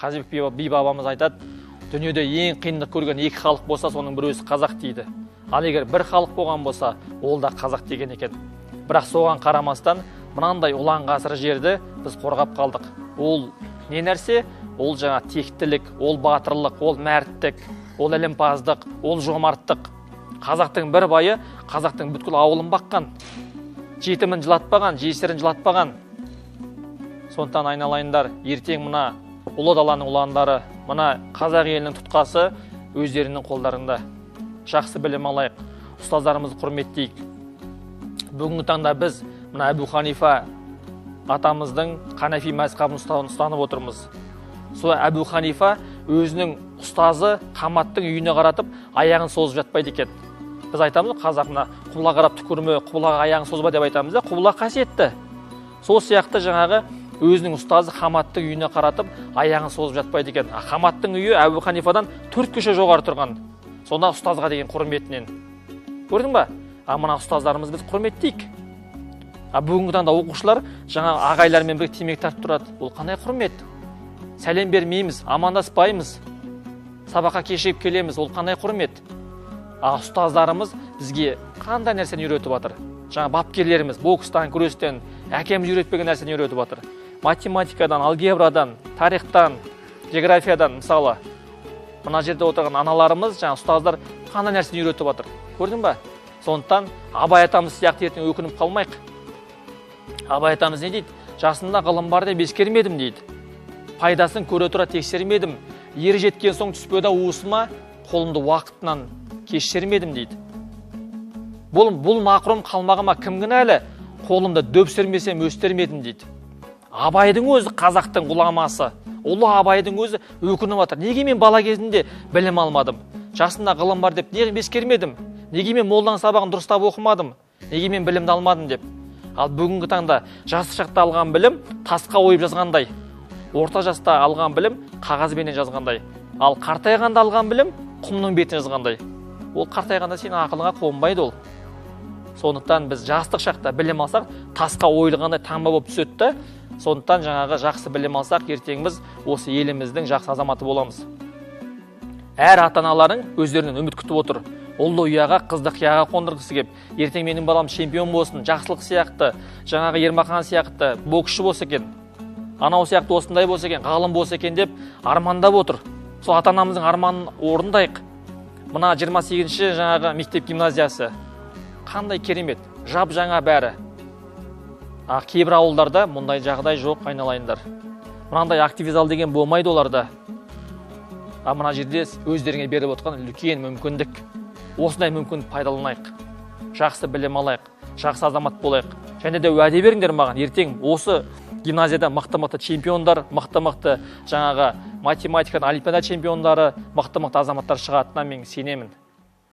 Қазыбек би бабамыз айтады, дүниеде ең қиындық көрген екі халық болса, соның біреусі қазақ дейді. Ал егер бір халық болған болса, ол да қазақ деген екен. Бірақ соған қарамастан, мынандай ұлан ғасыр жерді біз қорғап қалдық. Ол не нәрсе? Ол жаңа тектілік, ол батырлық, ол мәрттік, ол ілімпаздық, ол жомарттық. Қазақтың бір байы, қазақтың бүткіл ауылын баққан. Жетімін жылатпаған, жесірін жылатпаған. Сондықтан айналайындар, ертең мына ұлы даланың ұландары, мына қазақ елінің тұтқасы өздерінің қолдарында. Жақсы білім алайық, ұстаздарымызды құрметтейік. Бүгінгі таңда біз мына Әбу Ханифа атамыздың Ханафи мазхабын ұстанып отырмыз. Сол Әбу Ханифа өзінің ұстазы Қаматтың үйіне қаратып, аяғын созып жатпайды екен. Біз айтамыз, қазақына құбыла қарап түкірме, құбылаға аяғын созба деп айтамыз, құбыла қасиетті. Сол сияқты жаңағы өзінің ұстазы Қаматтың үйіне қаратып, аяғын созып жатпайды екен. Қаматтың үйі Әбу Ханифадан 4 көше жоғары тұрған. Сонда ұстазға деген құрметінен. Көрдің ба? Мына ұстаздарымыз біз құрметтейік. Бүгінгі таңда оқушылар жаңа ағайлармен бірге темекі тартып тұрады. Ол қандай құрмет? Сәлем бермейміз, амандаспаймыз. Сабаққа кешігіп келеміз. Ол қандай құрмет? Ұстаздарымыз бізге қандай нәрсені үйретіп жатыр? Жаңа бапкерлеріміз бокстан, күрестен, әкеміз үйретпеген нәрсені үйретіп жатыр. Математикадан, алгебрадан, тарихтан, географиядан, мысалы, мына жерде отырған аналарымыз, жаңа ұстаздар қандай нәрсені үйретіп жатыр? Көрдің ба? Сондықтан Абай атамыз сияқты ертең өкініп қалмайық. Абай атамыз не дейді? Жасында ғылым бар деп ескермедім дейді. Пайдасын көре тұра тексермедім. Ері жеткен соң түспеді уысыма, қолымды уақытынан кешірмедім дейді. Бұл мақұрым қалмағыма кім кінәлі? Қолымды дөпсірмесем өстермедім дейді. Абайдың өзі қазақтың ғұламасы. Ұлы Абайдың өзі өкініп жатыр. Неге мен бала кезінде білім алмадым? Жасында ғылым бар деп неге ескермедім? Неге мен молданың сабағын дұрыстап оқымадым? Неге мен білімді алмадым деп. Ал бүгінгі таңда жас шақта алған білім тасқа ойып жазғандай. Орта жаста алған білім қағазбенен жазғандай. Ал қартайғанда алған білім құмның бетіне жазғандай. Ол қартайғанда сенің ақылыңа қонбайды ол. Сондықтан біз жастық шақта білім алсақ, тасқа ойылғандай таңба болып түседі. Сондықтан жаңағы жақсы білім алсақ, ертеңіміз осы еліміздің жақсы азаматы боламыз. Әр ата-аналарың өздерінен үміт күтіп отыр. Ұлды ұяға, қызды қияға қондырғысы кеп, ертең менің балам чемпион болсын, жақсылық сияқты, жаңағы Ермахан сияқты боксшы болса екен, анау сияқты осындай болса екен, ғалым болса екен деп армандап отыр. Сол ата-анамыздың арманын орындайық. Мына 28-ші жаңағы мектеп гимназиясы қандай керемет, жап жаңа бәрі. Кейбір ауылдарда мұндай жағдай жоқ, айналайындар. Мынандай активизал деген болмайды оларда. Мына жерде өздеріңе беріп отқан үлкен мүмкіндік. Осындай мүмкіндік пайдаланайық. Жақсы білім алайық, жақсы азамат болайық. Және де уәде беріңдер маған, ертең осы гимназияда мықты-мықты чемпиондар, мықты-мықты жаңағы математикадан олимпиада чемпиондары, мықты-мықты азаматтар шығатынына мен сенемін.